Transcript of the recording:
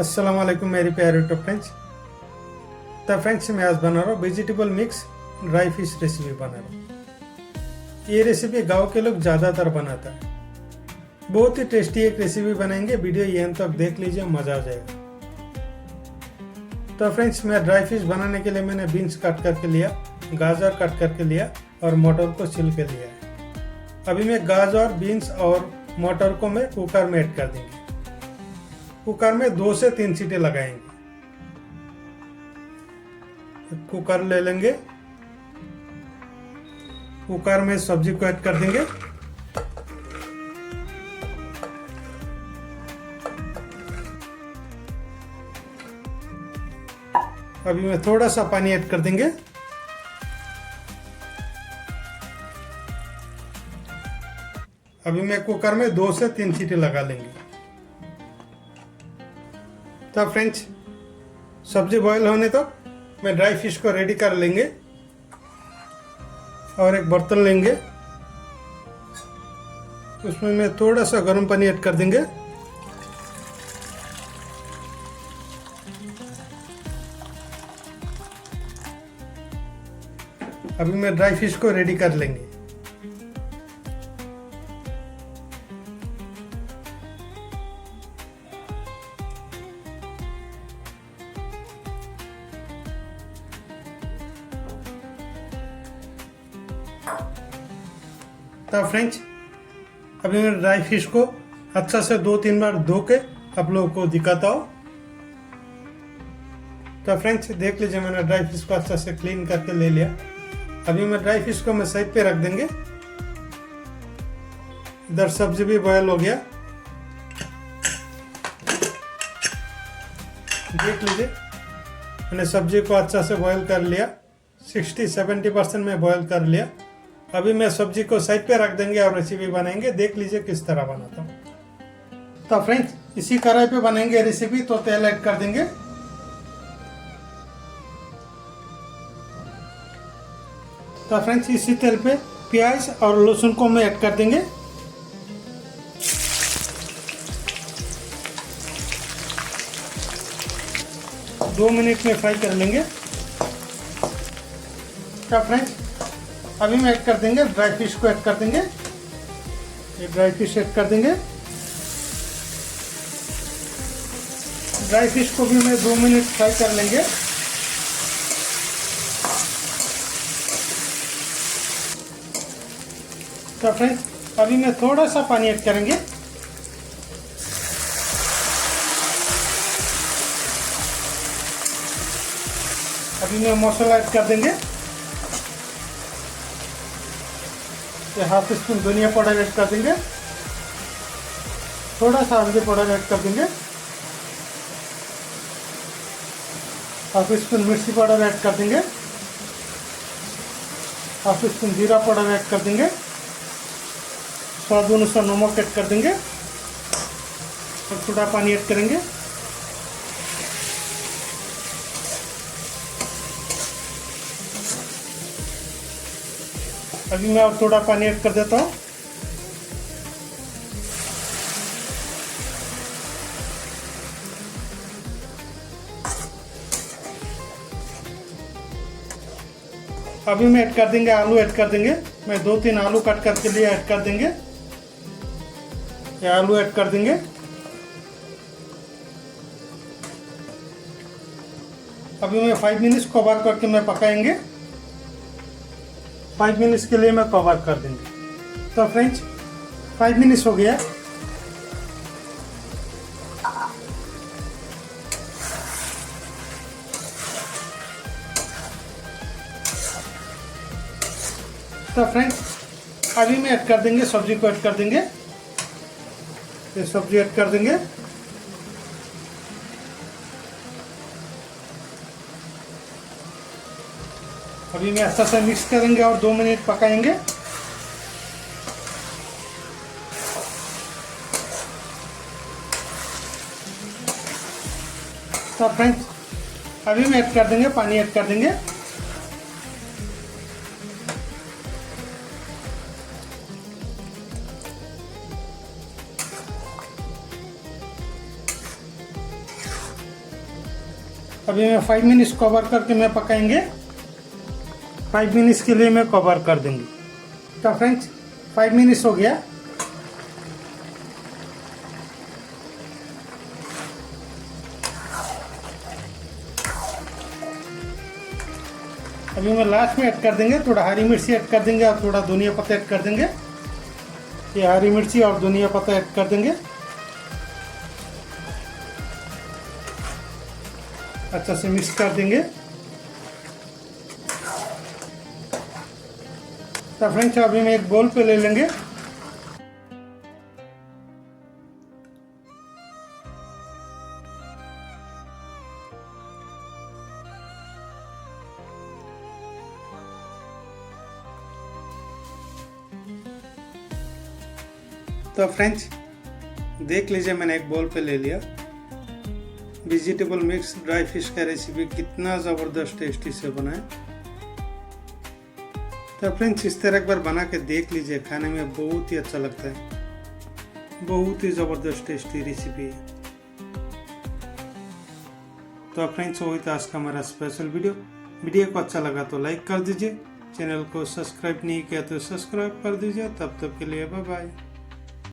अस्सलाम वालेकुम मेरी प्यारे यूट्यूब फ्रेंड्स। तो फ्रेंड्स मैं आज बना रहा हूँ vegetable mix dry fish recipe बना रहा हूँ। ये रेसिपी गांव के लोग ज़्यादातर बनाता है। बहुत ही टेस्टी एक रेसिपी बनाएंगे, वीडियो यहाँ तक देख लीजिए, मज़ा आ जाएगा। तो फ्रेंड्स मैं ड्राई फिश बनाने के लिए मैंने बीन्स काट करके लिया, गाजर काट करके लिया और मटर को छिल के लिया है। अभी मैं गाजर, बीन्स और मटर को मैं कुकर में ऐड कर देंगे। कुकर में 2 से 3 सीटी लगाएंगे। कुकर ले लेंगे, कुकर में सब्जी को ऐड कर देंगे। अभी मैं थोड़ा सा पानी ऐड कर देंगे। अभी मैं कुकर में 2 से 3 सीटी लगा लेंगे। तो फ्रेंड्स सब्जी बॉईल होने तक मैं ड्राई फिश को रेडी कर लेंगे और एक बर्तन लेंगे, उसमें मैं थोड़ा सा गर्म पानी ऐड कर देंगे। अभी मैं ड्राई फिश को रेडी कर लेंगे। तो फ्रेंड्स अभी मैं ड्राई फिश को अच्छा से 2-3 बार धो के आप लोगों को दिखाता हूँ। तो फ्रेंड्स देख लीजिए, मैंने ड्राई फिश को अच्छा से क्लीन करके ले लिया। अभी मैं ड्राई फिश को मैं साइड पे रख देंगे। इधर सब्जी भी बॉयल हो गया, देख लीजिए मैंने सब्जी को अच्छा से बॉयल कर लिया। 60-70% में बॉयल कर लिया। अभी मैं सब्जी को साइड पे रख देंगे और रेसिपी बनाएंगे। देख लीजिए किस तरह बनाता हूँ। तो फ्रेंड्स इसी कढ़ाई पे बनाएंगे रेसिपी। तो तेल ऐड कर देंगे। तो फ्रेंड्स इसी तेल पे प्याज और लहसुन को मैं ऐड कर देंगे। दो मिनट में फ्राई कर लेंगे। तो फ्रेंड्स अभी मैं ऐड कर देंगे ड्राई फिश को ऐड कर देंगे। ये ड्राई फिश ऐड कर देंगे। ड्राई फिश को भी मैं 2 मिनट फ्राई कर लेंगे। तो फ्रेंड्स अभी मैं थोड़ा सा पानी ऐड करेंगे। अभी मैं मसाला ऐड कर देंगे। हाफ टी स्पून धनिया पाउडर ऐड कर देंगे। थोड़ा सा हल्दी पाउडर ऐड कर देंगे। हाफ टी स्पून मिर्ची पाउडर ऐड कर देंगे। हाफ टी स्पून जीरा पाउडर ऐड कर देंगे। स्वाद अनुसार नमक ऐड कर देंगे और थोड़ा पानी ऐड करेंगे। अभी मैं और थोड़ा पानी ऐड कर देता हूँ। अभी मैं ऐड कर देंगे आलू ऐड कर देंगे। मैं 2-3 आलू कट करके लिए ऐड कर देंगे। ये आलू ऐड कर देंगे। अभी मैं 5 मिनट्स कवर करके मैं पकाएंगे। 5 मिनट्स के लिए मैं कवर कर देंगे। तो फ्रेंड्स 5 मिनट्स हो गया। तो फ्रेंड्स अभी मैं ऐड कर देंगे सब्जी को ऐड कर देंगे। ये सब्जी ऐड कर देंगे। अभी मैं अच्छा से मिक्स करेंगे और 2 मिनट पकाएंगे। तो फ्रेंड्स अभी मैं ऐड कर देंगे पानी ऐड कर देंगे। अभी मैं 5 मिनट्स कवर करके मैं पकाएंगे। 5 मिनट्स के लिए मैं कवर कर देंगे। तो फ्रेंड्स 5 मिनट्स हो गया। अभी मैं लास्ट में ऐड कर देंगे, थोड़ा हरी मिर्ची ऐड कर देंगे और थोड़ा धनिया पत्ता ऐड कर देंगे। ये हरी मिर्ची और धनिया पत्ता ऐड कर देंगे, अच्छा से मिक्स कर देंगे। तो फ्रेंड्स अभी मैं एक बोल पे ले लेंगे। तो फ्रेंड्स देख लीजिए, मैंने एक बोल पे ले लिया। वेजिटेबल मिक्स ड्राई फिश का रेसिपी कितना ज़बरदस्त टेस्टी से बना है। तो फ्रेंड्स इस तरह एक बार बना के देख लीजिए, खाने में बहुत ही अच्छा लगता है, बहुत ही ज़बरदस्त टेस्टी रेसिपी है। तो फ्रेंड्स वही था आज का हमारा स्पेशल वीडियो को अच्छा लगा तो लाइक कर दीजिए, चैनल को सब्सक्राइब नहीं किया तो सब्सक्राइब कर दीजिए। तब तक के लिए बाय बाय।